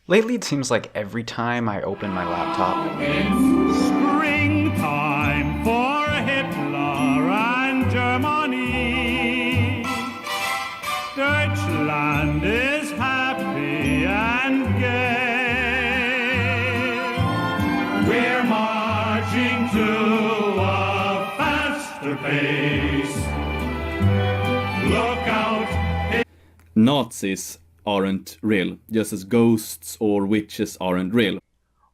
Lately, it seems like every time I open my laptop, Springtime for Hitler and Germany. Deutschland is happy and gay. We're marching to a faster pace. Look out. Nazis aren't real, just as ghosts or witches aren't real.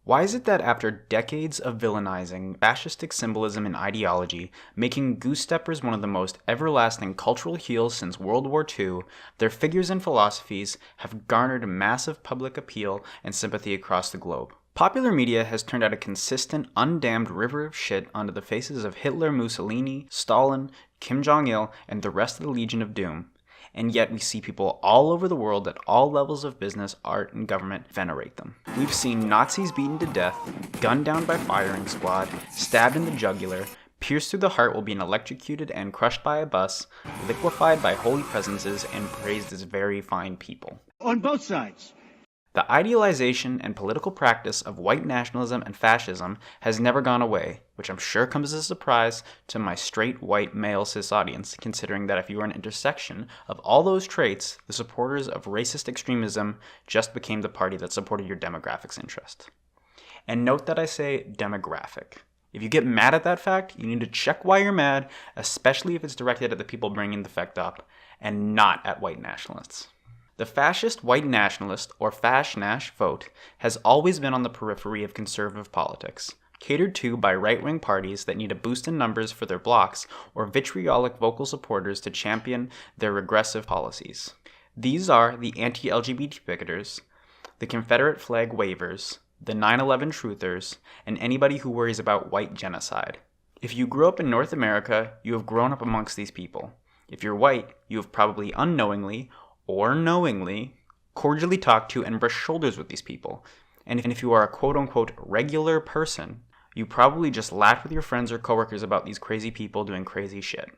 why is it that after decades of villainizing fascistic symbolism and ideology, making goose-steppers one of the most everlasting cultural heels since World War II, their figures and philosophies have garnered massive public appeal and sympathy across the globe? Popular media has turned out a consistent, undammed river of shit onto the faces of Hitler, Mussolini, Stalin, Kim Jong-il, and the rest of the Legion of Doom. And yet we see people all over the world at all levels of business, art, and government venerate them. We've seen Nazis beaten to death, gunned down by firing squad, stabbed in the jugular, pierced through the heart while being electrocuted and crushed by a bus, liquefied by holy presences, and praised as very fine people. On both sides. The idealization and political practice of white nationalism and fascism has never gone away, which I'm sure comes as a surprise to my straight white male cis audience, considering that if you are an intersection of all those traits, the supporters of racist extremism just became the party that supported your demographics interest. And note that I say demographic. If you get mad at that fact, you need to check why you're mad, especially if it's directed at the people bringing the fact up, and not at white nationalists. The fascist white nationalist, or fash-nash vote, has always been on the periphery of conservative politics, catered to by right-wing parties that need a boost in numbers for their blocs or vitriolic vocal supporters to champion their regressive policies. These are the anti-LGBT picketers, the Confederate flag wavers, the 9/11 truthers, and anybody who worries about white genocide. If you grew up in North America, you have grown up amongst these people. If you're white, you have probably unknowingly or knowingly cordially talked to and brushed shoulders with these people. And if you are a quote-unquote regular person, you probably just laughed with your friends or coworkers about these crazy people doing crazy shit,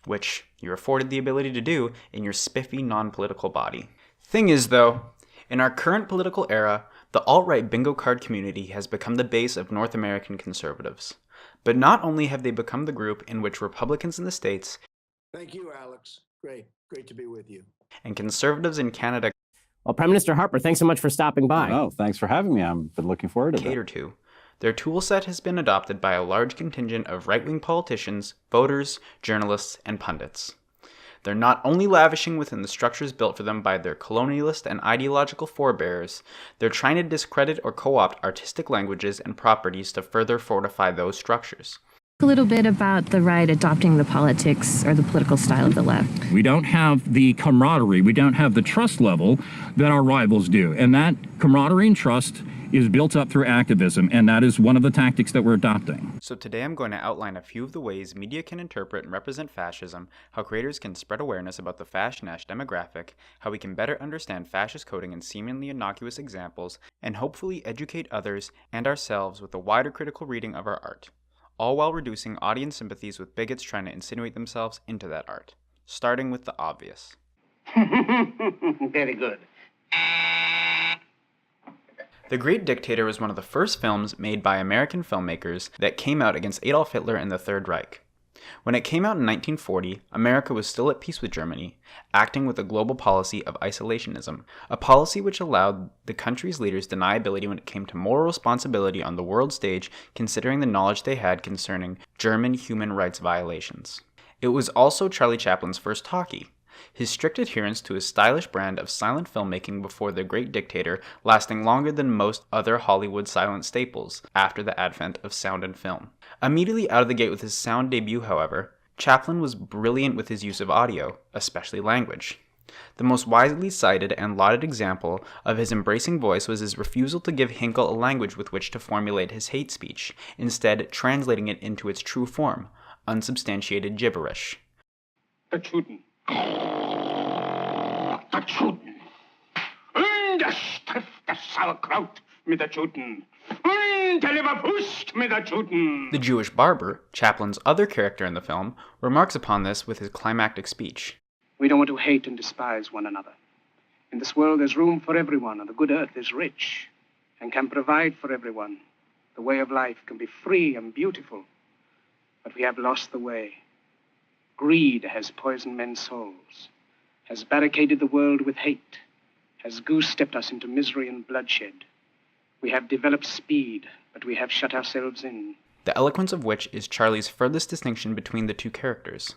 which you're afforded the ability to do in your spiffy non-political body. Thing is though, in our current political era, the alt-right bingo card community has become the base of North American conservatives. But not only have they become the group in which Republicans in the States Thank you, Alex. Great to be with you. and conservatives in Canada Well, Prime Minister Harper, thanks so much for stopping by. Oh, thanks for having me. I've been looking forward to cater that. to. Their toolset has been adopted by a large contingent of right-wing politicians, voters, journalists, and pundits. They're not only lavishing within the structures built for them by their colonialist and ideological forebears, they're trying to discredit or co-opt artistic languages and properties to further fortify those structures. A little bit about the right adopting the politics or the political style of the left. We don't have the camaraderie, we don't have the trust level that our rivals do. And that camaraderie and trust is built up through activism, and that is one of the tactics that we're adopting. So today I'm going to outline a few of the ways media can interpret and represent fascism, how creators can spread awareness about the fash-nash demographic, how we can better understand fascist coding in seemingly innocuous examples, and hopefully educate others and ourselves with a wider critical reading of our art, all while reducing audience sympathies with bigots trying to insinuate themselves into that art, starting with the obvious. Very good. The Great Dictator was one of the first films made by American filmmakers that came out against Adolf Hitler and the Third Reich. When it came out in 1940, America was still at peace with Germany, acting with a global policy of isolationism, a policy which allowed the country's leaders deniability when it came to moral responsibility on the world stage, considering the knowledge they had concerning German human rights violations. It was also Charlie Chaplin's first talkie. His strict adherence to his stylish brand of silent filmmaking before The Great Dictator lasting longer than most other Hollywood silent staples after the advent of sound and film. Immediately out of the gate with his sound debut, however, Chaplin was brilliant with his use of audio, especially language. The most widely cited and lauded example of his embracing voice was his refusal to give Hinkle a language with which to formulate his hate speech, instead translating it into its true form, unsubstantiated gibberish. Der Juden. Und der Stift, das Sauerkraut mit der Juden. Und der Leberwurst mit der Juden. The Jewish barber, Chaplin's other character in the film, remarks upon this with his climactic speech. We don't want to hate and despise one another. In this world, there's room for everyone, and the good earth is rich and can provide for everyone. The way of life can be free and beautiful, but we have lost the way. Greed has poisoned men's souls, has barricaded the world with hate, has goose-stepped us into misery and bloodshed. We have developed speed, but we have shut ourselves in. The eloquence of which is Charlie's furthest distinction between the two characters.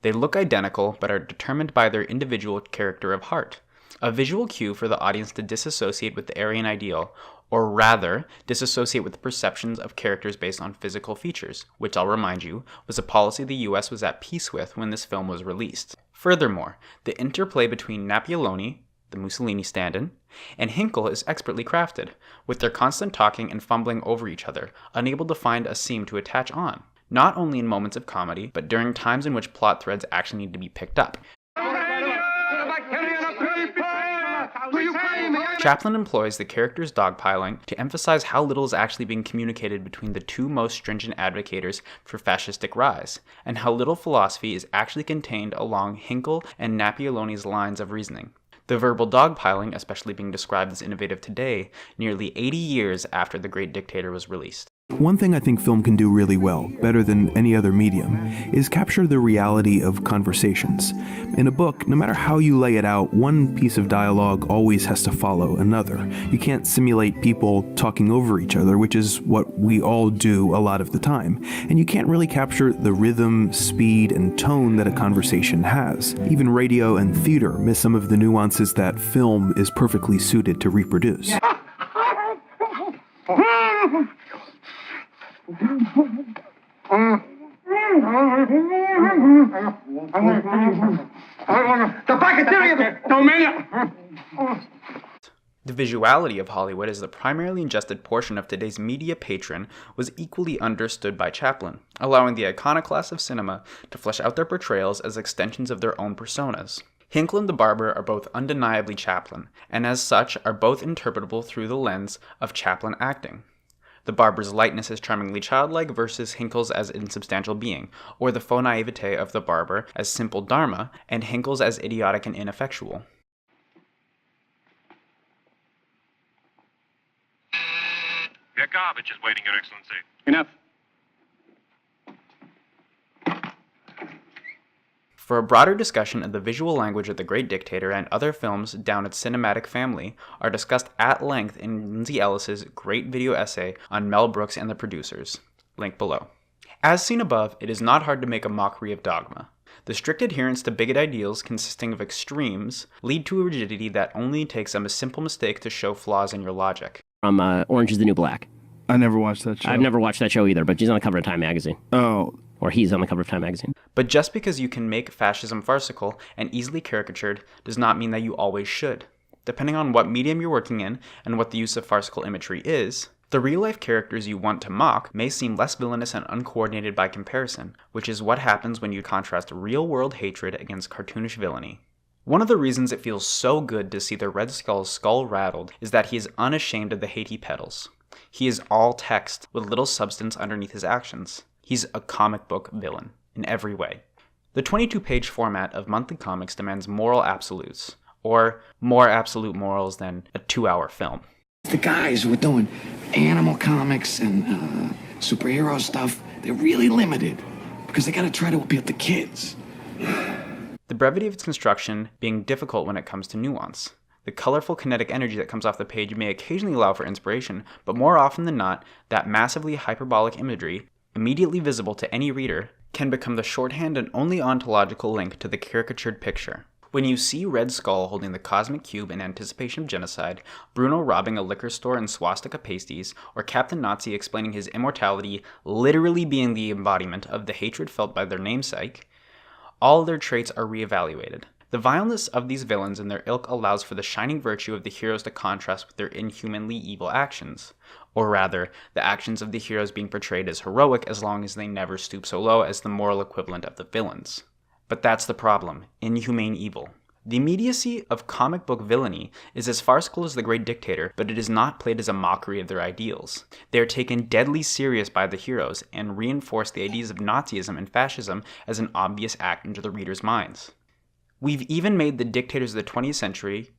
They look identical, but are determined by their individual character of heart, a visual cue for the audience to disassociate with the Aryan ideal, or rather, disassociate with the perceptions of characters based on physical features, which I'll remind you, was a policy the US was at peace with when this film was released. Furthermore, the interplay between Napioloni, the Mussolini stand-in, and Hinkle is expertly crafted, with their constant talking and fumbling over each other, unable to find a seam to attach on, not only in moments of comedy, but during times in which plot threads actually need to be picked up. Chaplin employs the characters' dogpiling to emphasize how little is actually being communicated between the two most stringent advocators for fascistic rise, and how little philosophy is actually contained along Hinkle and Napioloni's lines of reasoning. The verbal dogpiling especially being described as innovative today, nearly 80 years after The Great Dictator was released. One thing I think film can do really well, better than any other medium, is capture the reality of conversations. In a book, no matter how you lay it out, one piece of dialogue always has to follow another. You can't simulate people talking over each other, which is what we all do a lot of the time. And you can't really capture the rhythm, speed, and tone that a conversation has. Even radio and theater miss some of the nuances that film is perfectly suited to reproduce. The visuality of Hollywood as the primarily ingested portion of today's media patron was equally understood by Chaplin, allowing the iconoclasts of cinema to flesh out their portrayals as extensions of their own personas. Hinkle and the Barber are both undeniably Chaplin, and as such are both interpretable through the lens of Chaplin acting. The Barber's lightness is charmingly childlike versus Hinkle's as insubstantial being, or the faux naivete of the Barber as simple dharma, and Hinkle's as idiotic and ineffectual. Your garbage is waiting, Your Excellency. Enough. For a broader discussion of the visual language of The Great Dictator and other films down its cinematic family are discussed at length in Lindsay Ellis's great video essay on Mel Brooks and the Producers. Link below. As seen above, it is not hard to make a mockery of dogma. The strict adherence to bigot ideals consisting of extremes lead to a rigidity that only takes a simple mistake to show flaws in your logic. From Orange is the New Black. I never watched that show. I've never watched that show either, but she's on the cover of Time magazine. Oh. Or he's on the cover of Time magazine. But just because you can make fascism farcical and easily caricatured does not mean that you always should. Depending on what medium you're working in and what the use of farcical imagery is, the real-life characters you want to mock may seem less villainous and uncoordinated by comparison, which is what happens when you contrast real-world hatred against cartoonish villainy. One of the reasons it feels so good to see the Red Skull's skull rattled is that he is unashamed of the hate he peddles. He is all text, with little substance underneath his actions. He's a comic book villain, in every way. The 22-page format of monthly comics demands moral absolutes, or more absolute morals than a 2-hour film. The guys who are doing animal comics and superhero stuff, they're really limited, because they gotta try to appeal to kids. The brevity of its construction being difficult when it comes to nuance. The colorful kinetic energy that comes off the page may occasionally allow for inspiration, but more often than not, that massively hyperbolic imagery, immediately visible to any reader, can become the shorthand and only ontological link to the caricatured picture. When you see Red Skull holding the cosmic cube in anticipation of genocide, Bruno robbing a liquor store in swastika pasties, or Captain Nazi explaining his immortality literally being the embodiment of the hatred felt by their namesake, all their traits are reevaluated. The vileness of these villains and their ilk allows for the shining virtue of the heroes to contrast with their inhumanly evil actions. Or rather, the actions of the heroes being portrayed as heroic as long as they never stoop so low as the moral equivalent of the villains. But that's the problem, inhumane evil. The immediacy of comic book villainy is as farcical as The Great Dictator, but it is not played as a mockery of their ideals. They are taken deadly serious by the heroes and reinforce the ideas of Nazism and fascism as an obvious act into the reader's minds. We've even made the dictators of the 20th century,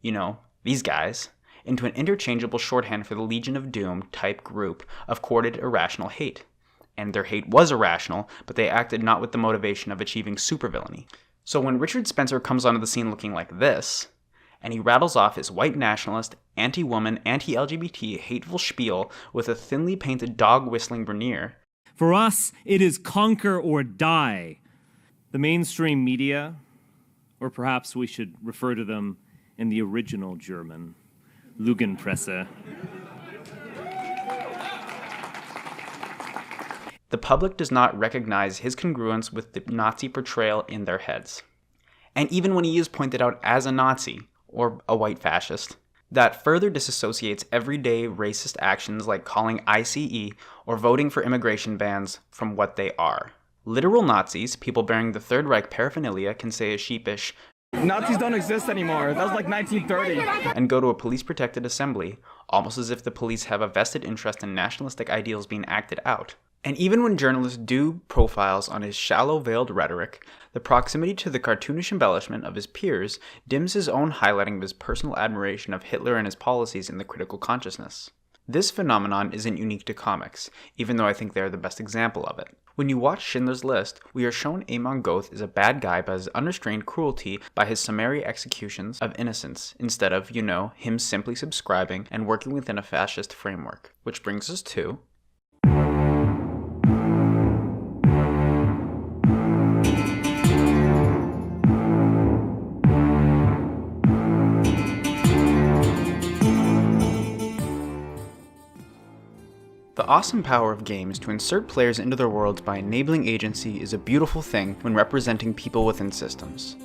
these guys, into an interchangeable shorthand for the Legion of Doom type group of courted irrational hate. And their hate was irrational, but they acted not with the motivation of achieving supervillainy. So when Richard Spencer comes onto the scene looking like this, and he rattles off his white nationalist, anti-woman, anti-LGBT, hateful spiel with a thinly painted dog-whistling veneer. For us, it is conquer or die. The mainstream media, or perhaps we should refer to them in the original German, Lügenpresse. The public does not recognize his congruence with the Nazi portrayal in their heads. And even when he is pointed out as a Nazi, or a white fascist, that further disassociates everyday racist actions like calling ICE or voting for immigration bans from what they are. Literal Nazis, people bearing the Third Reich paraphernalia, can say a sheepish, "Nazis don't exist anymore, that was like 1930. And go to a police-protected assembly, almost as if the police have a vested interest in nationalistic ideals being acted out. And even when journalists do profiles on his shallow veiled rhetoric, the proximity to the cartoonish embellishment of his peers dims his own highlighting of his personal admiration of Hitler and his policies in the critical consciousness. This phenomenon isn't unique to comics, even though I think they are the best example of it. When you watch Schindler's List, we are shown Amon Goeth is a bad guy by his unrestrained cruelty, by his summary executions of innocents, instead of, him simply subscribing and working within a fascist framework. Which brings us to... The awesome power of games to insert players into their worlds by enabling agency is a beautiful thing when representing people within systems.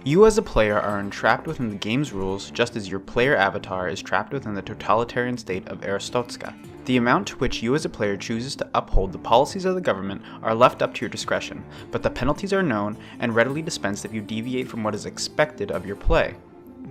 You as a player are entrapped within the game's rules just as your player avatar is trapped within the totalitarian state of Aristotska. The amount to which you as a player chooses to uphold the policies of the government are left up to your discretion, but the penalties are known and readily dispensed if you deviate from what is expected of your play.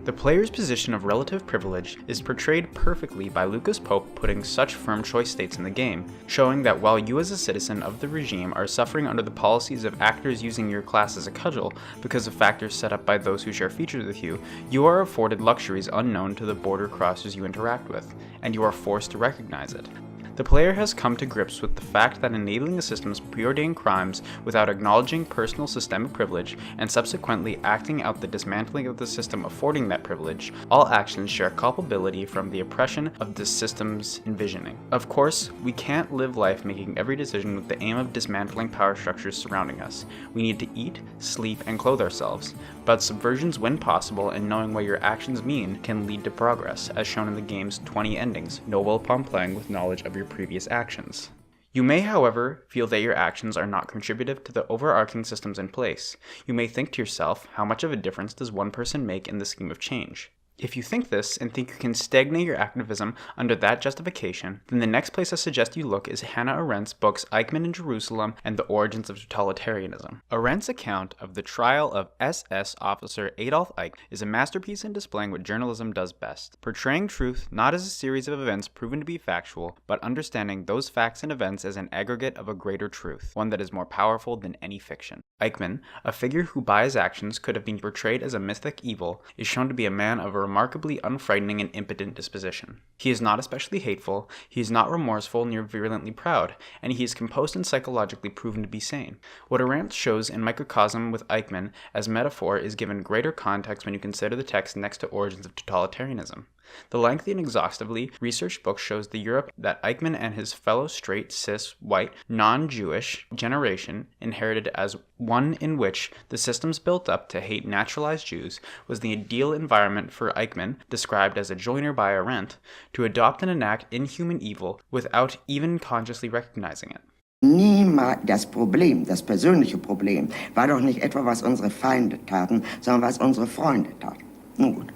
The player's position of relative privilege is portrayed perfectly by Lucas Pope putting such firm choice states in the game, showing that while you as a citizen of the regime are suffering under the policies of actors using your class as a cudgel because of factors set up by those who share features with you, you are afforded luxuries unknown to the border crossers you interact with, and you are forced to recognize it. The player has come to grips with the fact that enabling a system's preordained crimes without acknowledging personal systemic privilege and subsequently acting out the dismantling of the system affording that privilege, all actions share culpability from the oppression of the system's envisioning. Of course, we can't live life making every decision with the aim of dismantling power structures surrounding us. We need to eat, sleep, and clothe ourselves, but subversions when possible and knowing what your actions mean can lead to progress, as shown in the game's 20 endings, noble upon playing with knowledge of your previous actions. You may, however, feel that your actions are not contributive to the overarching systems in place. You may think to yourself, how much of a difference does one person make in the scheme of change? If you think this and think you can stagnate your activism under that justification, then the next place I suggest you look is Hannah Arendt's books Eichmann in Jerusalem and The Origins of Totalitarianism. Arendt's account of the trial of SS officer Adolf Eichmann is a masterpiece in displaying what journalism does best, portraying truth not as a series of events proven to be factual, but understanding those facts and events as an aggregate of a greater truth, one that is more powerful than any fiction. Eichmann, a figure who by his actions could have been portrayed as a mythic evil, is shown to be a man of a remarkably unfrightening and impotent disposition. He is not especially hateful, he is not remorseful nor virulently proud, and he is composed and psychologically proven to be sane. What Arendt shows in Microcosm with Eichmann as metaphor is given greater context when you consider the text next to Origins of Totalitarianism. The lengthy and exhaustively researched book shows the Europe that Eichmann and his fellow straight, cis, white, non-Jewish generation inherited as one in which the systems built up to hate naturalized Jews was the ideal environment for Eichmann, described as a joiner by Arendt, to adopt and enact inhuman evil without even consciously recognizing it. Niemals das Problem, das persönliche Problem, war doch nicht etwa, was unsere Feinde taten, sondern was unsere Freunde taten. Nun gut.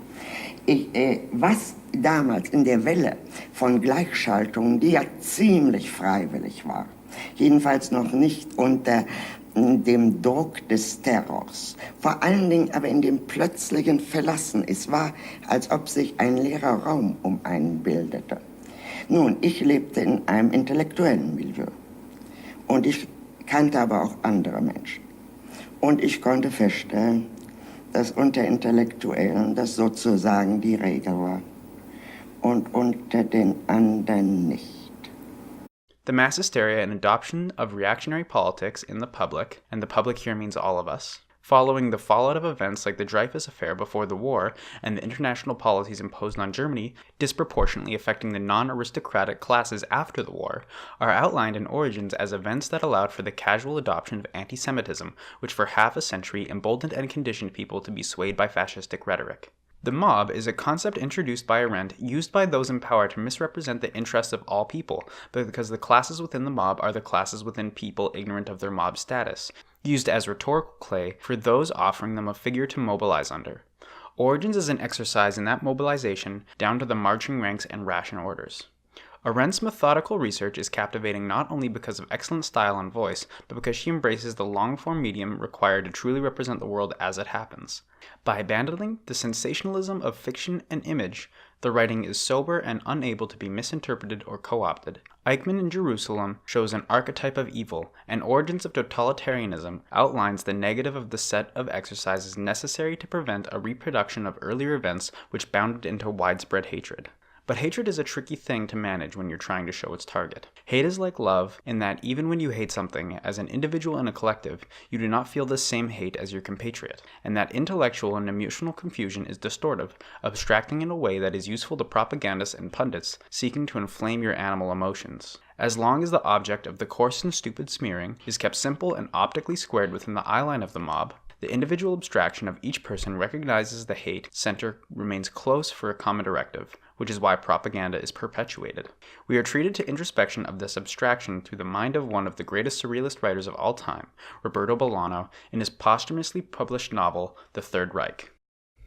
Was damals in der Welle von Gleichschaltungen, die ja ziemlich freiwillig war, jedenfalls noch nicht unter dem Druck des Terrors, vor allen Dingen aber in dem plötzlichen Verlassen, es war, als ob sich ein leerer Raum um einen bildete. Nun, ich lebte in einem intellektuellen Milieu und ich kannte aber auch andere Menschen und ich konnte feststellen, das unter Intellektuellen das sozusagen die Regel war und unter den anderen nicht. The mass hysteria and adoption of reactionary politics in the public, and the public here means all of us, following the fallout of events like the Dreyfus Affair before the war and the international policies imposed on Germany, disproportionately affecting the non-aristocratic classes after the war, are outlined in Origins as events that allowed for the casual adoption of anti-Semitism, which for half a century emboldened and conditioned people to be swayed by fascistic rhetoric. The mob is a concept introduced by Arendt used by those in power to misrepresent the interests of all people, because the classes within the mob are the classes within people ignorant of their mob status, used as rhetorical clay for those offering them a figure to mobilize under. Origins is an exercise in that mobilization down to the marching ranks and ration orders. Arendt's methodical research is captivating not only because of excellent style and voice, but because she embraces the long-form medium required to truly represent the world as it happens. By abandoning the sensationalism of fiction and image, the writing is sober and unable to be misinterpreted or co-opted. Eichmann in Jerusalem shows an archetype of evil, and Origins of Totalitarianism outlines the negative of the set of exercises necessary to prevent a reproduction of earlier events which bounded into widespread hatred. But hatred is a tricky thing to manage when you're trying to show its target. Hate is like love in that even when you hate something, as an individual and a collective, you do not feel the same hate as your compatriot, and that intellectual and emotional confusion is distortive, abstracting in a way that is useful to propagandists and pundits seeking to inflame your animal emotions. As long as the object of the coarse and stupid smearing is kept simple and optically squared within the eyeline of the mob, the individual abstraction of each person recognizes the hate center remains close for a common directive, which is why propaganda is perpetuated. We are treated to introspection of this abstraction through the mind of one of the greatest surrealist writers of all time, Roberto Bolaño, in his posthumously published novel, The Third Reich.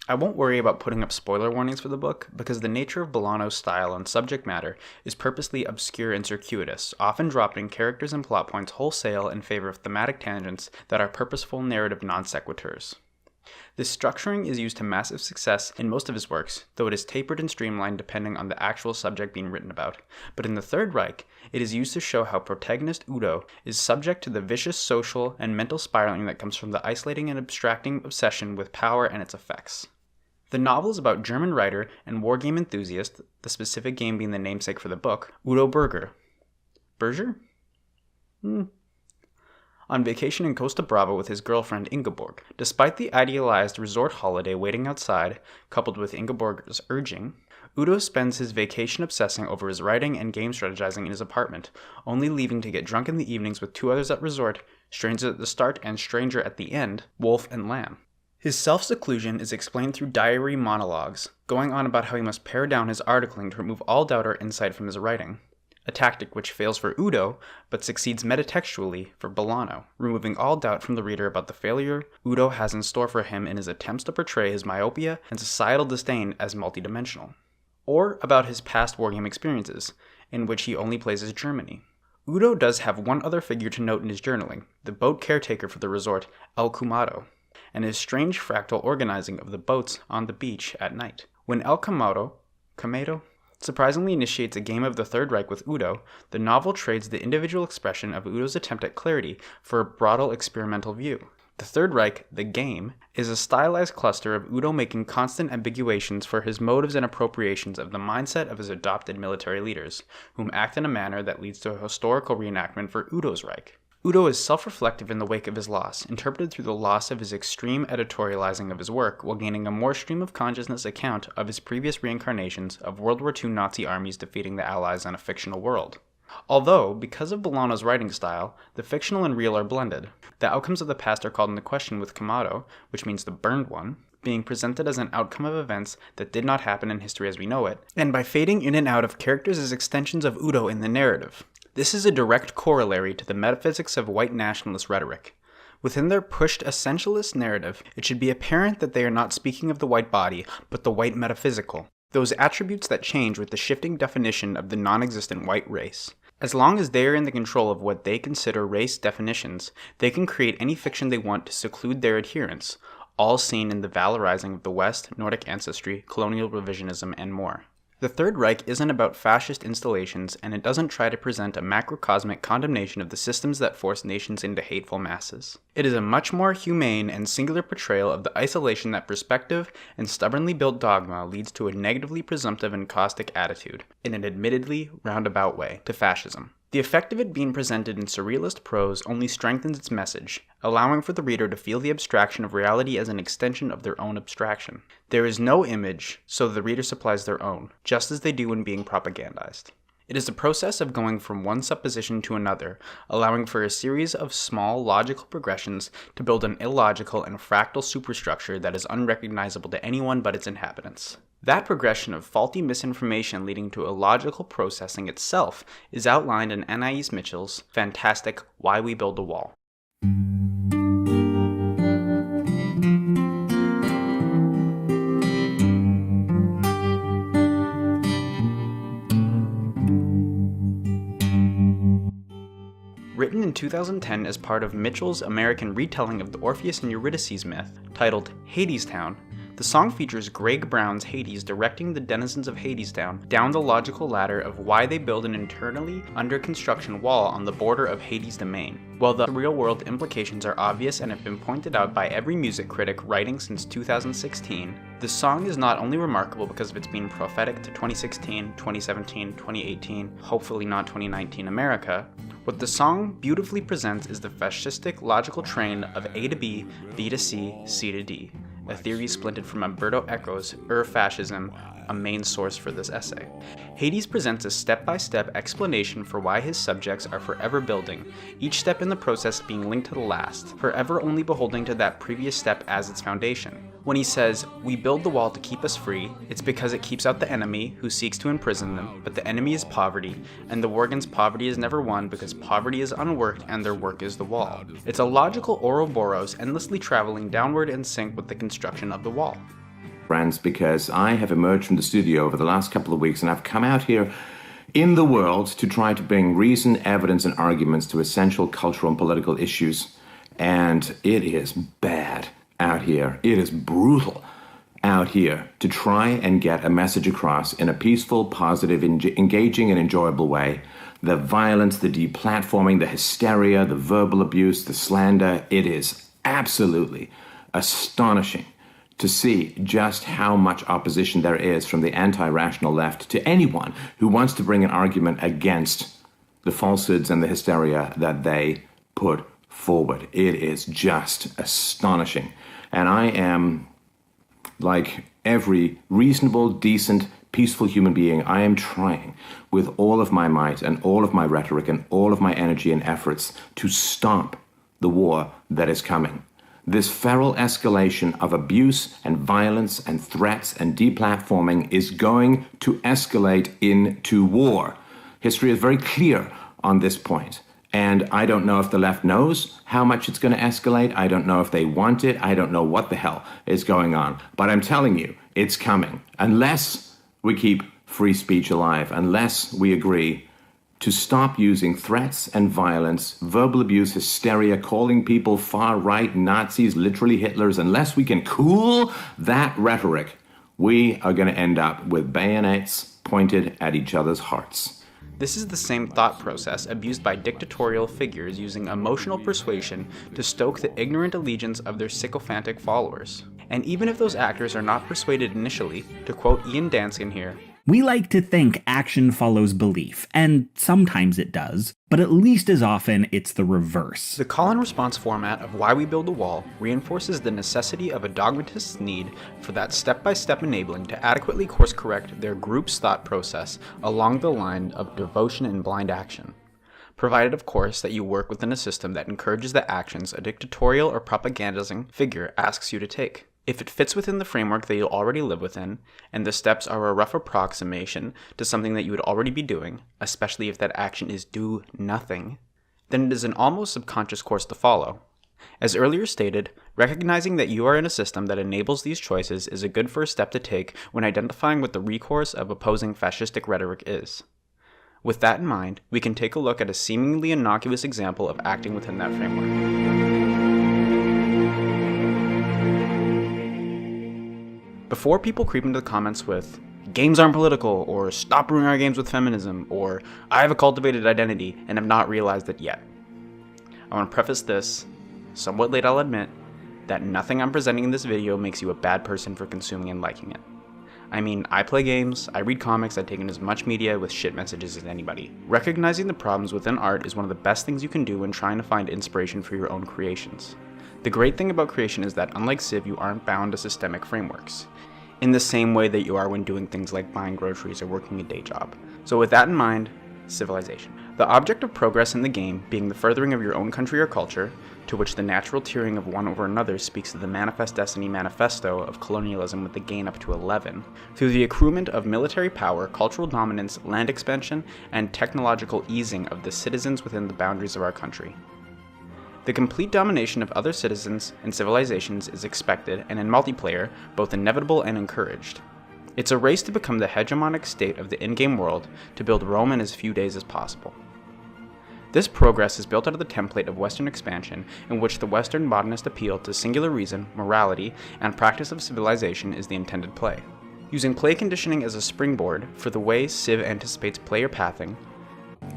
I won't worry about putting up spoiler warnings for the book, because the nature of Bolaño's style and subject matter is purposely obscure and circuitous, often dropping characters and plot points wholesale in favor of thematic tangents that are purposeful narrative non sequiturs. This structuring is used to massive success in most of his works, though it is tapered and streamlined depending on the actual subject being written about. But in The Third Reich, it is used to show how protagonist Udo is subject to the vicious social and mental spiraling that comes from the isolating and abstracting obsession with power and its effects. The novel is about German writer and wargame enthusiast, the specific game being the namesake for the book, Udo Berger. Berger? On vacation in Costa Brava with his girlfriend Ingeborg. Despite the idealized resort holiday waiting outside, coupled with Ingeborg's urging, Udo spends his vacation obsessing over his writing and game strategizing in his apartment, only leaving to get drunk in the evenings with two others at resort, stranger at the start and stranger at the end, Wolf and Lamb. His self-seclusion is explained through diary monologues, going on about how he must pare down his articling to remove all doubt or insight from his writing. A tactic which fails for Udo, but succeeds metatextually for Bolaño, removing all doubt from the reader about the failure Udo has in store for him in his attempts to portray his myopia and societal disdain as multidimensional. Or about his past wargame experiences, in which he only plays as Germany. Udo does have one other figure to note in his journaling, the boat caretaker for the resort, El Kumado, and his strange fractal organizing of the boats on the beach at night. When El Kamado surprisingly initiates a game of the Third Reich with Udo, the novel trades the individual expression of Udo's attempt at clarity for a broader experimental view. The Third Reich, the game, is a stylized cluster of Udo making constant ambiguations for his motives and appropriations of the mindset of his adopted military leaders, whom act in a manner that leads to a historical reenactment for Udo's Reich. Udo is self-reflective in the wake of his loss, interpreted through the loss of his extreme editorializing of his work, while gaining a more stream-of-consciousness account of his previous reincarnations of World War II Nazi armies defeating the Allies in a fictional world. Although, because of Bolaño's writing style, the fictional and real are blended. The outcomes of the past are called into question with Kamado, which means the burned one, being presented as an outcome of events that did not happen in history as we know it, and by fading in and out of characters as extensions of Udo in the narrative. This is a direct corollary to the metaphysics of white nationalist rhetoric. Within their pushed essentialist narrative, it should be apparent that they are not speaking of the white body, but the white metaphysical, those attributes that change with the shifting definition of the non-existent white race. As long as they are in the control of what they consider race definitions, they can create any fiction they want to seclude their adherents, all seen in the valorizing of the West, Nordic ancestry, colonial revisionism, and more. The Third Reich isn't about fascist installations, and it doesn't try to present a macrocosmic condemnation of the systems that force nations into hateful masses. It is a much more humane and singular portrayal of the isolation that perspective and stubbornly built dogma leads to a negatively presumptive and caustic attitude, in an admittedly roundabout way, to fascism. The effect of it being presented in surrealist prose only strengthens its message, allowing for the reader to feel the abstraction of reality as an extension of their own abstraction. There is no image, so the reader supplies their own, just as they do when being propagandized. It is a process of going from one supposition to another, allowing for a series of small logical progressions to build an illogical and fractal superstructure that is unrecognizable to anyone but its inhabitants. That progression of faulty misinformation leading to illogical processing itself is outlined in Anais Mitchell's fantastic Why We Build a Wall. Written in 2010 as part of Mitchell's American retelling of the Orpheus and Eurydice myth, titled Hadestown, the song features Greg Brown's Hades directing the denizens of Hadestown down the logical ladder of why they build an internally under construction wall on the border of Hades' domain. While the real-world implications are obvious and have been pointed out by every music critic writing since 2016, the song is not only remarkable because of its being prophetic to 2016, 2017, 2018, hopefully not 2019 America. What the song beautifully presents is the fascistic logical train of A to B, B to C, C to D, a theory splinted from Umberto Eco's Fascism, a main source for this essay. Hades presents a step-by-step explanation for why his subjects are forever building, each step in the process being linked to the last, forever only beholding to that previous step as its foundation. When he says, "We build the wall to keep us free," it's because it keeps out the enemy who seeks to imprison them, but the enemy is poverty, and the war against poverty is never won because poverty is unworked and their work is the wall. It's a logical Ouroboros endlessly traveling downward in sync with the construction of the wall. Friends, because I have emerged from the studio over the last couple of weeks and I've come out here in the world to try to bring reason, evidence, and arguments to essential cultural and political issues. And it is bad out here. It is brutal out here to try and get a message across in a peaceful, positive, engaging, and enjoyable way. The violence, the deplatforming, the hysteria, the verbal abuse, the slander, it is absolutely astonishing to see just how much opposition there is from the anti-rational left to anyone who wants to bring an argument against the falsehoods and the hysteria that they put forward. It is just astonishing. And I am, like every reasonable, decent, peaceful human being, I am trying with all of my might and all of my rhetoric and all of my energy and efforts to stop the war that is coming. This feral escalation of abuse and violence and threats and deplatforming is going to escalate into war. History is very clear on this point. And I don't know if the left knows how much it's going to escalate. I don't know if they want it. I don't know what the hell is going on. But I'm telling you, it's coming. Unless we keep free speech alive, unless we agree to stop using threats and violence, verbal abuse, hysteria, calling people far-right, Nazis, literally Hitlers, unless we can cool that rhetoric, we are going to end up with bayonets pointed at each other's hearts. This is the same thought process abused by dictatorial figures using emotional persuasion to stoke the ignorant allegiance of their sycophantic followers. And even if those actors are not persuaded initially, to quote Ian Danskin here, "We like to think action follows belief, and sometimes it does, but at least as often it's the reverse." The call and response format of Why We Build a Wall reinforces the necessity of a dogmatist's need for that step-by-step enabling to adequately course-correct their group's thought process along the line of devotion and blind action. Provided, of course, that you work within a system that encourages the actions a dictatorial or propagandizing figure asks you to take. If it fits within the framework that you already live within, and the steps are a rough approximation to something that you would already be doing, especially if that action is do nothing, then it is an almost subconscious course to follow. As earlier stated, recognizing that you are in a system that enables these choices is a good first step to take when identifying what the recourse of opposing fascistic rhetoric is. With that in mind, we can take a look at a seemingly innocuous example of acting within that framework. Before people creep into the comments with, games aren't political, or stop ruining our games with feminism, or I have a cultivated identity and have not realized it yet. I want to preface this, somewhat late I'll admit, that nothing I'm presenting in this video makes you a bad person for consuming and liking it. I mean, I play games, I read comics, I take in as much media with shit messages as anybody. Recognizing the problems within art is one of the best things you can do when trying to find inspiration for your own creations. The great thing about creation is that unlike Civ, you aren't bound to systemic frameworks, in the same way that you are when doing things like buying groceries or working a day job. So with that in mind, civilization. The object of progress in the game being the furthering of your own country or culture, to which the natural tiering of one over another speaks to the Manifest Destiny manifesto of colonialism with the gain up to 11, through the accruement of military power, cultural dominance, land expansion, and technological easing of the citizens within the boundaries of our country. The complete domination of other citizens and civilizations is expected, and in multiplayer, both inevitable and encouraged. It's a race to become the hegemonic state of the in-game world, to build Rome in as few days as possible. This progress is built out of the template of Western expansion, in which the Western modernist appeal to singular reason, morality, and practice of civilization is the intended play. Using play conditioning as a springboard for the way Civ anticipates player pathing.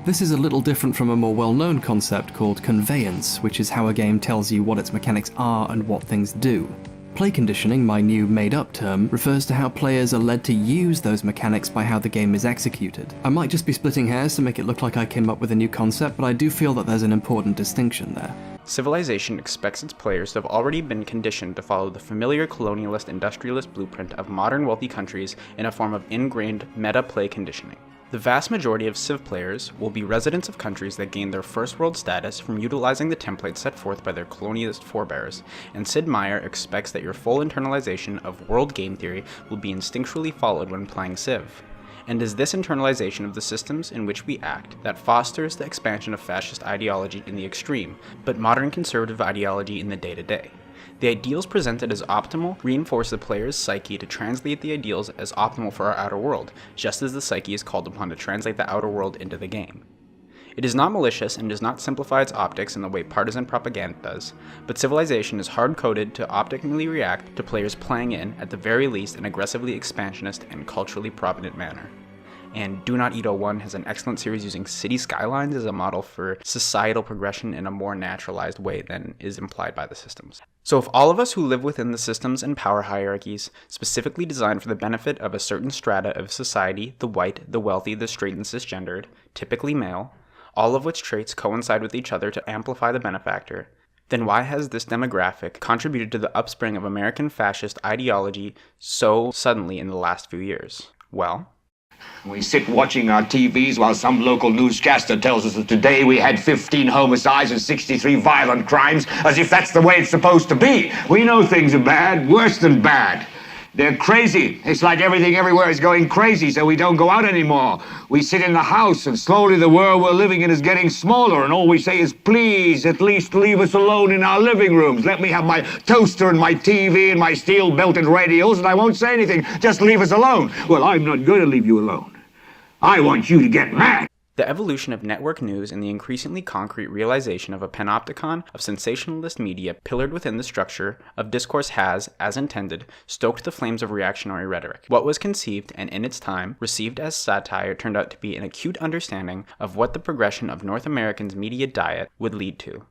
This is a little different from a more well-known concept called conveyance, which is how a game tells you what its mechanics are and what things do. Play conditioning, my new made-up term, refers to how players are led to use those mechanics by how the game is executed. I might just be splitting hairs to make it look like I came up with a new concept, but I do feel that there's an important distinction there. Civilization expects its players to have already been conditioned to follow the familiar colonialist industrialist blueprint of modern wealthy countries in a form of ingrained meta-play conditioning. The vast majority of Civ players will be residents of countries that gained their first world status from utilizing the templates set forth by their colonialist forebears, and Sid Meier expects that your full internalization of world game theory will be instinctually followed when playing Civ. And is this internalization of the systems in which we act that fosters the expansion of fascist ideology in the extreme, but modern conservative ideology in the day-to-day. The ideals presented as optimal reinforce the player's psyche to translate the ideals as optimal for our outer world, just as the psyche is called upon to translate the outer world into the game. It is not malicious and does not simplify its optics in the way partisan propaganda does, but civilization is hard-coded to optically react to players playing in, at the very least, an aggressively expansionist and culturally provident manner. And Do Not Eat 01 has an excellent series using city skylines as a model for societal progression in a more naturalized way than is implied by the systems. So if all of us who live within the systems and power hierarchies, specifically designed for the benefit of a certain strata of society, the white, the wealthy, the straight and cisgendered, typically male, all of which traits coincide with each other to amplify the benefactor, then why has this demographic contributed to the upspring of American fascist ideology so suddenly in the last few years? Well, we sit watching our TVs while some local newscaster tells us that today we had 15 homicides and 63 violent crimes, as if that's the way it's supposed to be. We know things are bad, worse than bad. They're crazy. It's like everything everywhere is going crazy, so we don't go out anymore. We sit in the house, and slowly the world we're living in is getting smaller, and all we say is, please, at least leave us alone in our living rooms. Let me have my toaster and my TV and my steel-belted radios, and I won't say anything. Just leave us alone. Well, I'm not going to leave you alone. I want you to get mad. The evolution of network news and the increasingly concrete realization of a panopticon of sensationalist media pillared within the structure of discourse has, as intended, stoked the flames of reactionary rhetoric. What was conceived and in its time received as satire turned out to be an acute understanding of what the progression of North Americans' media diet would lead to.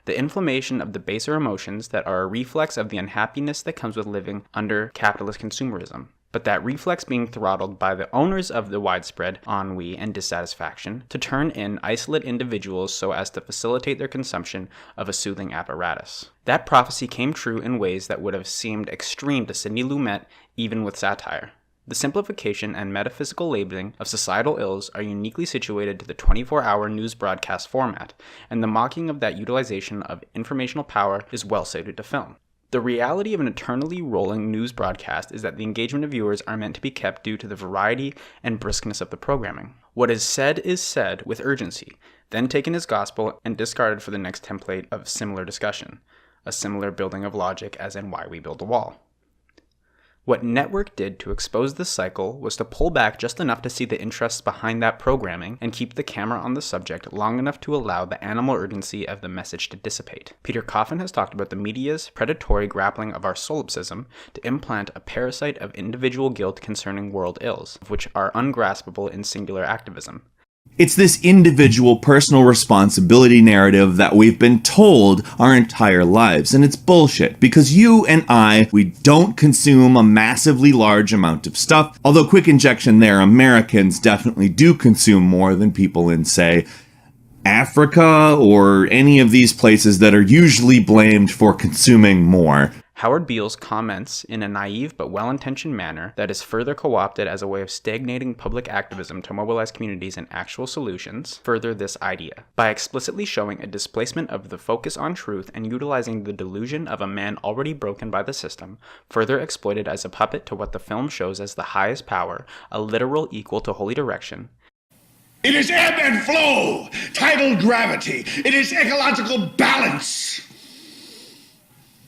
The inflammation of the baser emotions that are a reflex of the unhappiness that comes with living under capitalist consumerism. But that reflex being throttled by the owners of the widespread ennui and dissatisfaction to turn in isolate individuals so as to facilitate their consumption of a soothing apparatus. That prophecy came true in ways that would have seemed extreme to Sidney Lumet even with satire. The simplification and metaphysical labeling of societal ills are uniquely situated to the 24-hour news broadcast format, and the mocking of that utilization of informational power is well suited to film. The reality of an eternally rolling news broadcast is that the engagement of viewers are meant to be kept due to the variety and briskness of the programming. What is said with urgency, then taken as gospel and discarded for the next template of similar discussion, a similar building of logic as in Why We Build a Wall. What Network did to expose this cycle was to pull back just enough to see the interests behind that programming and keep the camera on the subject long enough to allow the animal urgency of the message to dissipate. Peter Coffin has talked about the media's predatory grappling of our solipsism to implant a parasite of individual guilt concerning world ills, which are ungraspable in singular activism. It's this individual personal responsibility narrative that we've been told our entire lives, and it's bullshit, because you and I, we don't consume a massively large amount of stuff, although quick injection there, Americans definitely do consume more than people in, say, Africa or any of these places that are usually blamed for consuming more. Howard Beale's comments in a naive but well-intentioned manner that is further co-opted as a way of stagnating public activism to mobilize communities and actual solutions further this idea, by explicitly showing a displacement of the focus on truth and utilizing the delusion of a man already broken by the system, further exploited as a puppet to what the film shows as the highest power, a literal equal to holy direction. It is ebb and flow, tidal gravity. It is ecological balance.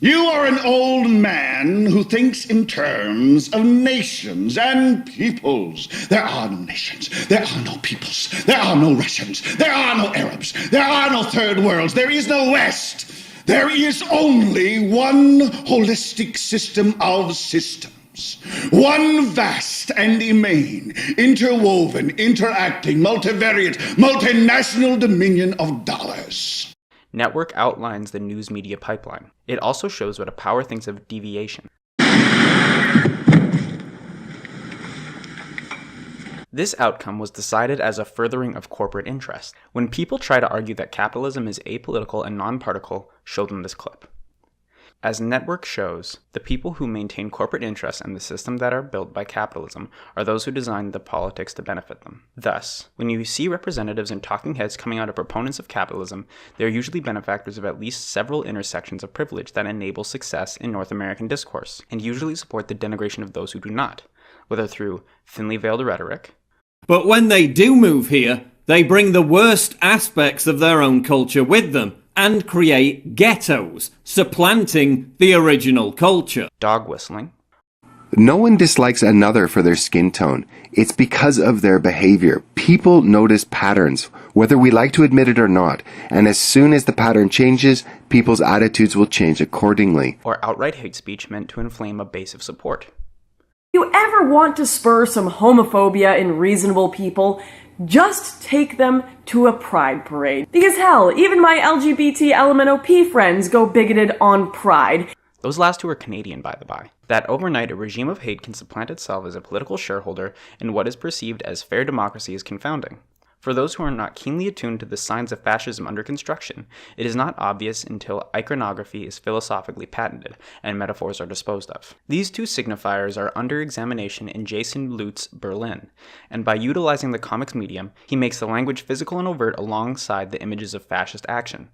You are an old man who thinks in terms of nations and peoples. There are no nations. There are no peoples. There are no Russians. There are no Arabs. There are no third worlds. There is no West. There is only one holistic system of systems. One vast and immane, interwoven, interacting, multivariate, multinational dominion of dollars. Network outlines the news media pipeline. It also shows what a power thinks of deviation. This outcome was decided as a furthering of corporate interest. When people try to argue that capitalism is apolitical and non-particle, show them this clip. As Network shows, the people who maintain corporate interests and the system that are built by capitalism are those who design the politics to benefit them. Thus, when you see representatives and talking heads coming out of proponents of capitalism, they are usually benefactors of at least several intersections of privilege that enable success in North American discourse, and usually support the denigration of those who do not, whether through thinly veiled rhetoric. But when they do move here, they bring the worst aspects of their own culture with them, and create ghettos, supplanting the original culture. Dog whistling. No one dislikes another for their skin tone. It's because of their behavior. People notice patterns, whether we like to admit it or not. And as soon as the pattern changes, people's attitudes will change accordingly. Or outright hate speech meant to inflame a base of support. You ever want to spur some homophobia in reasonable people? Just take them to a pride parade. Because hell, even my LGBT LMNOP friends go bigoted on pride. Those last two are Canadian, by the by. That overnight a regime of hate can supplant itself as a political shareholder in what is perceived as fair democracy is confounding. For those who are not keenly attuned to the signs of fascism under construction, it is not obvious until iconography is philosophically patented and metaphors are disposed of. These two signifiers are under examination in Jason Lutz's Berlin, and by utilizing the comics medium, he makes the language physical and overt alongside the images of fascist action.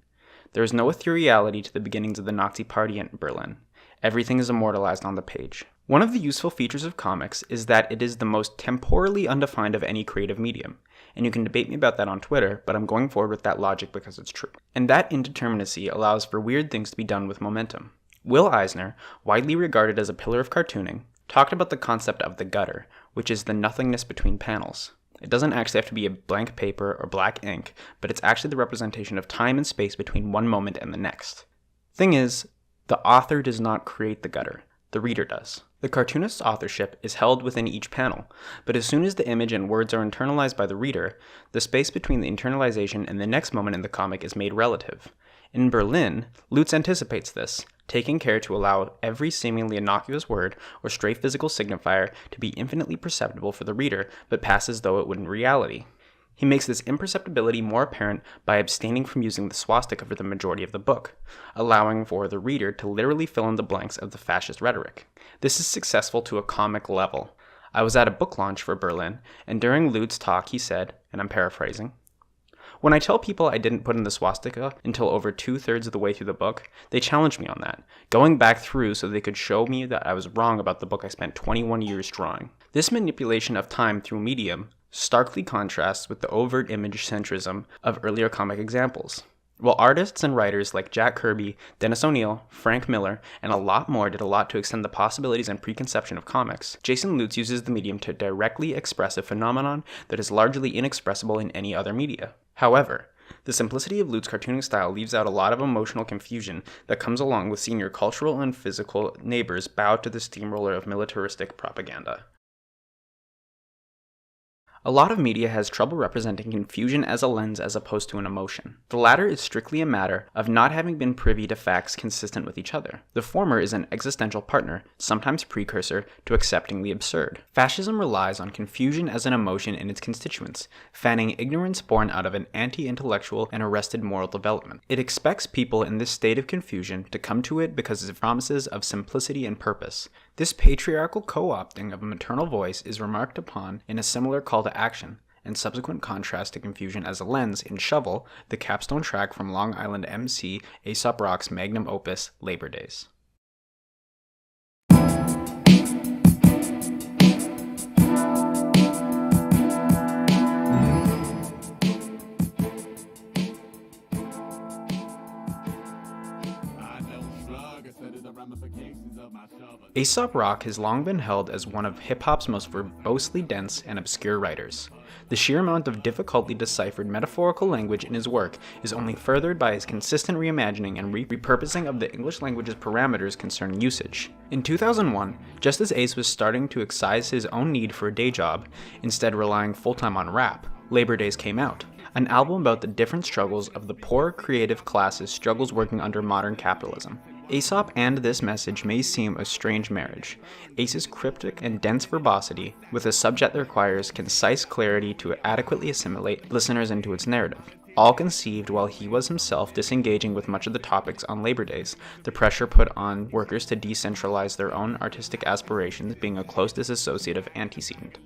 There is no ethereality to the beginnings of the Nazi Party in Berlin. Everything is immortalized on the page. One of the useful features of comics is that it is the most temporally undefined of any creative medium. And you can debate me about that on Twitter, but I'm going forward with that logic because it's true. And that indeterminacy allows for weird things to be done with momentum. Will Eisner, widely regarded as a pillar of cartooning, talked about the concept of the gutter, which is the nothingness between panels. It doesn't actually have to be a blank paper or black ink, but it's actually the representation of time and space between one moment and the next. Thing is, the author does not create the gutter. The reader does. The cartoonist's authorship is held within each panel, but as soon as the image and words are internalized by the reader, the space between the internalization and the next moment in the comic is made relative. In Berlin, Lutz anticipates this, taking care to allow every seemingly innocuous word or stray physical signifier to be infinitely perceptible for the reader, but pass as though it would in reality. He makes this imperceptibility more apparent by abstaining from using the swastika for the majority of the book, allowing for the reader to literally fill in the blanks of the fascist rhetoric. This is successful to a comic level. I was at a book launch for Berlin, and during Lutz's talk he said, and I'm paraphrasing, "When I tell people I didn't put in the swastika until over 2/3 of the way through the book, they challenge me on that, going back through so they could show me that I was wrong about the book I spent 21 years drawing." This manipulation of time through medium starkly contrasts with the overt image centrism of earlier comic examples. While artists and writers like Jack Kirby, Dennis O'Neil, Frank Miller, and a lot more did a lot to extend the possibilities and preconception of comics, Jason Lutz uses the medium to directly express a phenomenon that is largely inexpressible in any other media. However, the simplicity of Lutz's cartooning style leaves out a lot of emotional confusion that comes along with seeing your cultural and physical neighbors bow to the steamroller of militaristic propaganda. A lot of media has trouble representing confusion as a lens as opposed to an emotion. The latter is strictly a matter of not having been privy to facts consistent with each other. The former is an existential partner, sometimes precursor, to accepting the absurd. Fascism relies on confusion as an emotion in its constituents, fanning ignorance born out of an anti-intellectual and arrested moral development. It expects people in this state of confusion to come to it because of promises of simplicity and purpose. This patriarchal co-opting of a maternal voice is remarked upon in a similar call to action, and subsequent contrast to confusion as a lens in Shovel, the capstone track from Long Island MC Aesop Rock's magnum opus, Labor Days. Aesop Rock has long been held as one of hip-hop's most verbosely dense and obscure writers. The sheer amount of difficultly deciphered metaphorical language in his work is only furthered by his consistent reimagining and repurposing of the English language's parameters concerning usage. In 2001, just as Ace was starting to excise his own need for a day job, instead relying full-time on rap, Labor Days came out, an album about the different struggles of the poor creative classes' struggles working under modern capitalism. Aesop and this message may seem a strange marriage. Ace's cryptic and dense verbosity, with a subject that requires concise clarity to adequately assimilate listeners into its narrative. All conceived while he was himself disengaging with much of the topics on Labor Days, the pressure put on workers to decentralize their own artistic aspirations being a close disassociative antecedent.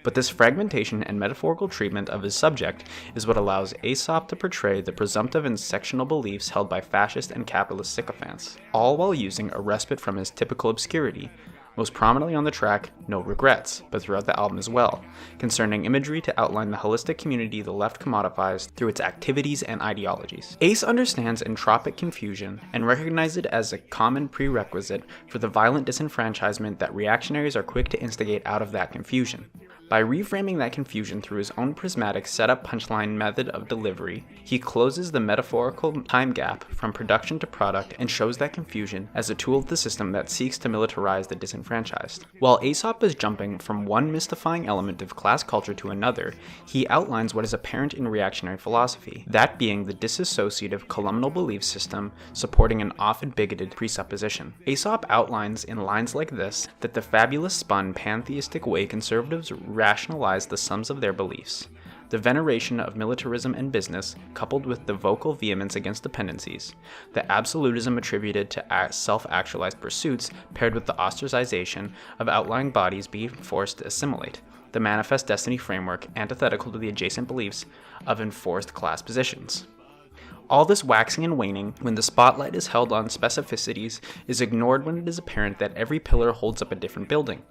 But this fragmentation and metaphorical treatment of his subject is what allows Aesop to portray the presumptive and sectional beliefs held by fascist and capitalist sycophants, all while using a respite from his typical obscurity, most prominently on the track No Regrets, but throughout the album as well, concerning imagery to outline the holistic community the left commodifies through its activities and ideologies. Ace understands entropic confusion and recognizes it as a common prerequisite for the violent disenfranchisement that reactionaries are quick to instigate out of that confusion. By reframing that confusion through his own prismatic setup punchline method of delivery, he closes the metaphorical time gap from production to product and shows that confusion as a tool of the system that seeks to militarize the disenfranchised. While Aesop is jumping from one mystifying element of class culture to another, he outlines what is apparent in reactionary philosophy, that being the disassociative columnal belief system supporting an often bigoted presupposition. Aesop outlines in lines like this that the fabulous spun pantheistic way conservatives rationalize the sums of their beliefs. The veneration of militarism and business, coupled with the vocal vehemence against dependencies, the absolutism attributed to self-actualized pursuits paired with the ostracization of outlying bodies being forced to assimilate, the manifest destiny framework antithetical to the adjacent beliefs of enforced class positions. All this waxing and waning, when the spotlight is held on specificities, is ignored when it is apparent that every pillar holds up a different building.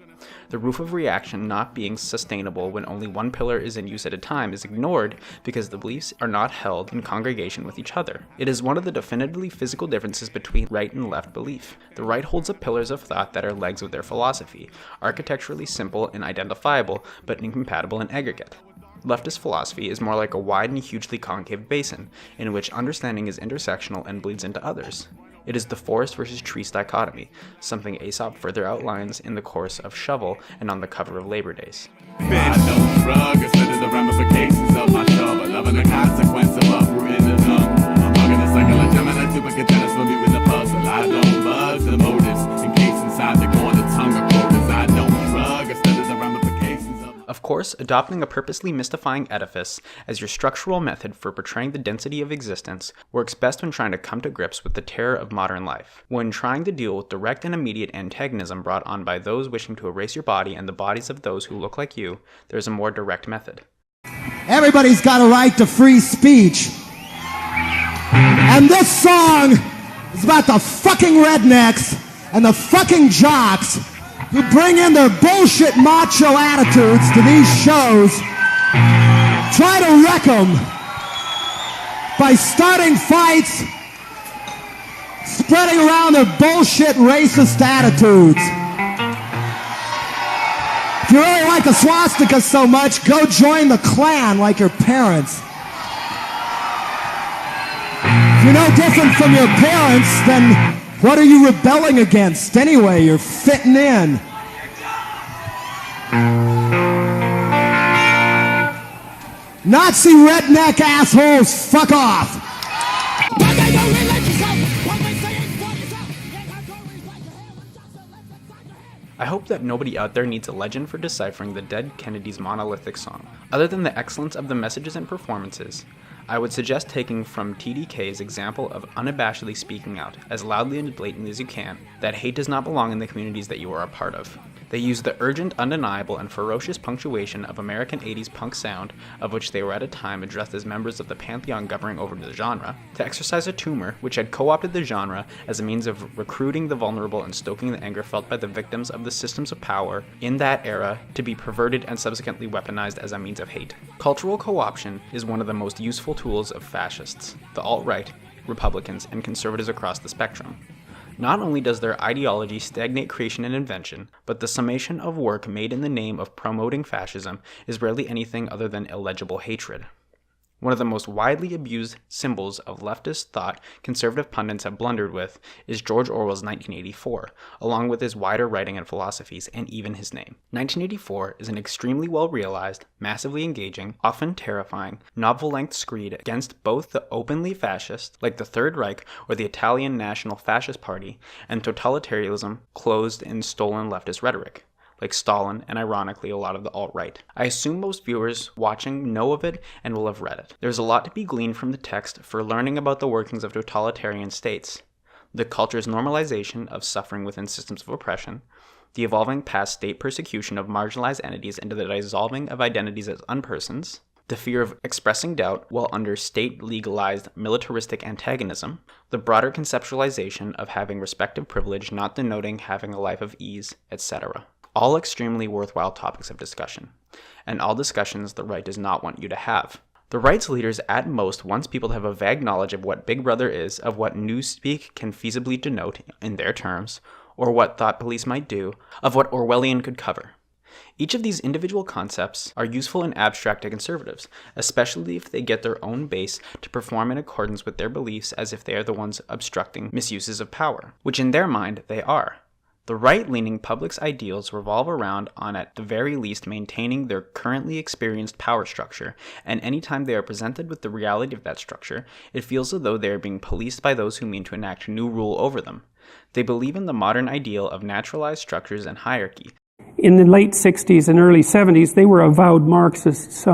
The roof of reaction not being sustainable when only one pillar is in use at a time is ignored because the beliefs are not held in congregation with each other. It is one of the definitively physical differences between right and left belief. The right holds up pillars of thought that are legs of their philosophy, architecturally simple and identifiable, but incompatible in aggregate. Leftist philosophy is more like a wide and hugely concave basin, in which understanding is intersectional and bleeds into others. It is the forest versus trees dichotomy, something Aesop further outlines in the course of Shovel and on the cover of Labor Days. I don't shrug, consider the ramifications of my shovel, loving the consequence of uprooting the tongue. I'm hugging the cycle of Gemini to a contender for me with the puzzle. I don't budge the motives, encased inside the corner tongue of quotas. I don't shrug, consider the ramifications of... Of course, adopting a purposely mystifying edifice as your structural method for portraying the density of existence works best when trying to come to grips with the terror of modern life. When trying to deal with direct and immediate antagonism brought on by those wishing to erase your body and the bodies of those who look like you, there's a more direct method. Everybody's got a right to free speech. And this song is about the fucking rednecks and the fucking jocks who bring in their bullshit macho attitudes to these shows, try to wreck them, by starting fights, spreading around their bullshit racist attitudes. If you really like the swastika so much, go join the Klan like your parents. If you're no different from your parents, then what are you rebelling against anyway? You're fitting in. Nazi redneck assholes, fuck off! I hope that nobody out there needs a legend for deciphering the dead Kennedy's monolithic song. Other than the excellence of the messages and performances, I would suggest taking from TDK's example of unabashedly speaking out, as loudly and blatantly as you can, that hate does not belong in the communities that you are a part of. They use the urgent, undeniable, and ferocious punctuation of American 80s punk sound, of which they were at a time addressed as members of the pantheon governing over the genre, to exercise a tumor which had co-opted the genre as a means of recruiting the vulnerable and stoking the anger felt by the victims of the systems of power in that era to be perverted and subsequently weaponized as a means of hate. Cultural co-option is one of the most useful tools of fascists, the alt-right, Republicans, and conservatives across the spectrum. Not only does their ideology stagnate creation and invention, but the summation of work made in the name of promoting fascism is rarely anything other than illegible hatred. One of the most widely abused symbols of leftist thought conservative pundits have blundered with is George Orwell's 1984, along with his wider writing and philosophies, and even his name. 1984 is an extremely well-realized, massively engaging, often terrifying, novel-length screed against both the openly fascist, like the Third Reich or the Italian National Fascist Party, and totalitarianism closed in stolen leftist rhetoric, like Stalin and ironically a lot of the alt-right. I assume most viewers watching know of it and will have read it. There's a lot to be gleaned from the text for learning about the workings of totalitarian states, the culture's normalization of suffering within systems of oppression, the evolving past state persecution of marginalized entities into the dissolving of identities as unpersons, the fear of expressing doubt while under state-legalized militaristic antagonism, the broader conceptualization of having respective privilege not denoting having a life of ease, etc. All extremely worthwhile topics of discussion, and all discussions the right does not want you to have. The right's leaders at most wants people to have a vague knowledge of what Big Brother is, of what newspeak can feasibly denote in their terms, or what thought police might do, of what Orwellian could cover. Each of these individual concepts are useful and abstract to conservatives, especially if they get their own base to perform in accordance with their beliefs as if they are the ones obstructing misuses of power, which in their mind they are. The right-leaning public's ideals revolve around on at the very least maintaining their currently experienced power structure, and anytime they are presented with the reality of that structure, it feels as though they are being policed by those who mean to enact new rule over them. They believe in the modern ideal of naturalized structures and hierarchy. In the late 60s and early 70s, they were avowed Marxists,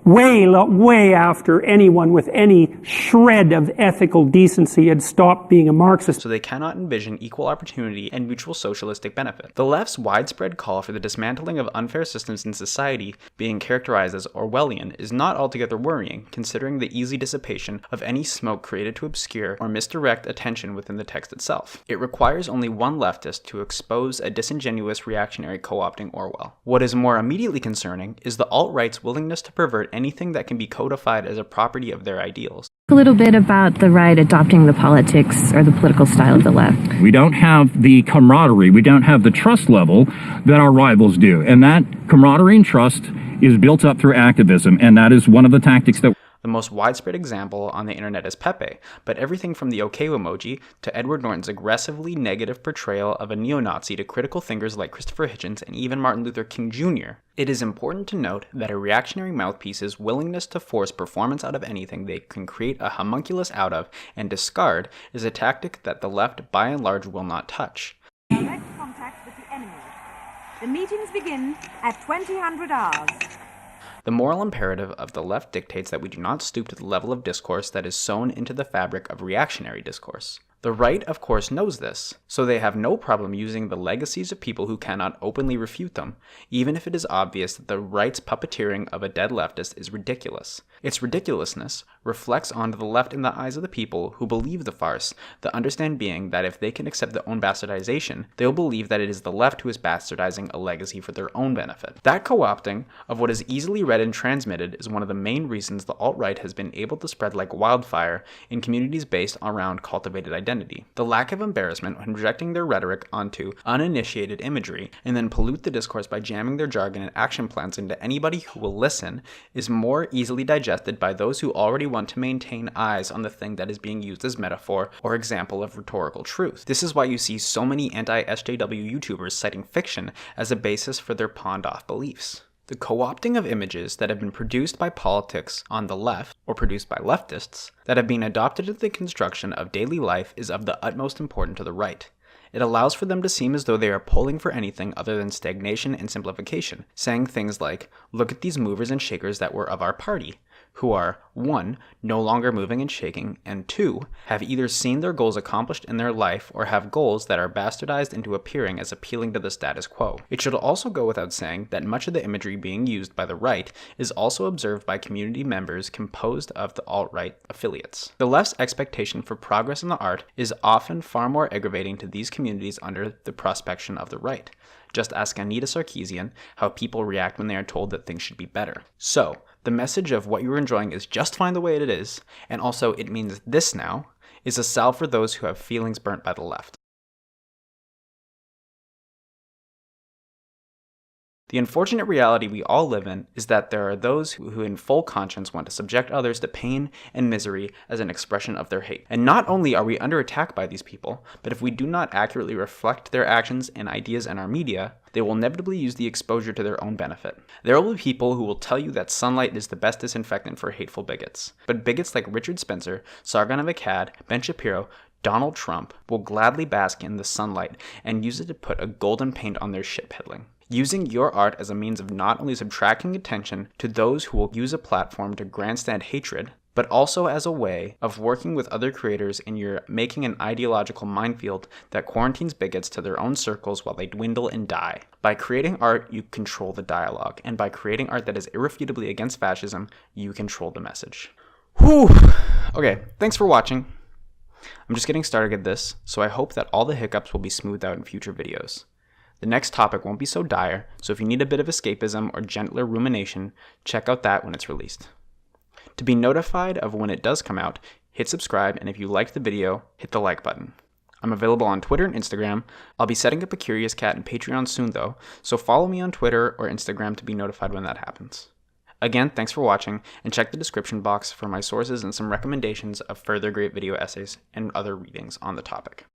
way after anyone with any shred of ethical decency had stopped being a Marxist. So they cannot envision equal opportunity and mutual socialistic benefit. The left's widespread call for the dismantling of unfair systems in society being characterized as Orwellian is not altogether worrying, considering the easy dissipation of any smoke created to obscure or misdirect attention within the text itself. It requires only one leftist to expose a disingenuous reactionary co-opting Orwell. What is more immediately concerning is the alt-right's willingness to pervert anything that can be codified as a property of their ideals. A little bit about the right adopting the politics or the political style of the left. We don't have the camaraderie, we don't have the trust level that our rivals do. And that camaraderie and trust is built up through activism, and that is one of the tactics that... The most widespread example on the internet is Pepe, but everything from the OK emoji to Edward Norton's aggressively negative portrayal of a neo-Nazi to critical thinkers like Christopher Hitchens and even Martin Luther King Jr. It is important to note that a reactionary mouthpiece's willingness to force performance out of anything they can create a homunculus out of and discard is a tactic that the left by and large will not touch. Direct contact with the enemy. The meetings begin at 2000 hours. The moral imperative of the left dictates that we do not stoop to the level of discourse that is sewn into the fabric of reactionary discourse. The right, of course, knows this, so they have no problem using the legacies of people who cannot openly refute them, even if it is obvious that the right's puppeteering of a dead leftist is ridiculous. Its ridiculousness reflects onto the left in the eyes of the people who believe the farce, the understand being that if they can accept their own bastardization, they will believe that it is the left who is bastardizing a legacy for their own benefit. That co-opting of what is easily read and transmitted is one of the main reasons the alt-right has been able to spread like wildfire in communities based around cultivated identity. The lack of embarrassment when projecting their rhetoric onto uninitiated imagery and then pollute the discourse by jamming their jargon and action plans into anybody who will listen is more easily digested by those who already want to maintain eyes on the thing that is being used as metaphor or example of rhetorical truth. This is why you see so many anti-SJW YouTubers citing fiction as a basis for their pawned-off beliefs. The co-opting of images that have been produced by politics on the left, or produced by leftists, that have been adopted into the construction of daily life is of the utmost importance to the right. It allows for them to seem as though they are pulling for anything other than stagnation and simplification, saying things like, look at these movers and shakers that were of our party, who are, 1, no longer moving and shaking, and 2, have either seen their goals accomplished in their life or have goals that are bastardized into appearing as appealing to the status quo. It should also go without saying that much of the imagery being used by the right is also observed by community members composed of the alt-right affiliates. The left's expectation for progress in the art is often far more aggravating to these communities under the prospection of the right. Just ask Anita Sarkeesian how people react when they are told that things should be better. So, the message of what you're enjoying is just fine the way it is, and also it means this now, is a salve for those who have feelings burnt by the left. The unfortunate reality we all live in is that there are those who in full conscience want to subject others to pain and misery as an expression of their hate. And not only are we under attack by these people, but if we do not accurately reflect their actions and ideas in our media, they will inevitably use the exposure to their own benefit. There will be people who will tell you that sunlight is the best disinfectant for hateful bigots. But bigots like Richard Spencer, Sargon of Akkad, Ben Shapiro, Donald Trump will gladly bask in the sunlight and use it to put a golden paint on their shit peddling. Using your art as a means of not only subtracting attention to those who will use a platform to grandstand hatred, but also as a way of working with other creators and you're making an ideological minefield that quarantines bigots to their own circles while they dwindle and die. By creating art, you control the dialogue, and by creating art that is irrefutably against fascism, you control the message. Whew! Okay, thanks for watching. I'm just getting started at this, so I hope that all the hiccups will be smoothed out in future videos. The next topic won't be so dire, so if you need a bit of escapism or gentler rumination, check out that when it's released. To be notified of when it does come out, hit subscribe, and if you liked the video, hit the like button. I'm available on Twitter and Instagram. I'll be setting up a Curious Cat and Patreon soon though, so follow me on Twitter or Instagram to be notified when that happens. Again, thanks for watching, and check the description box for my sources and some recommendations of further great video essays and other readings on the topic.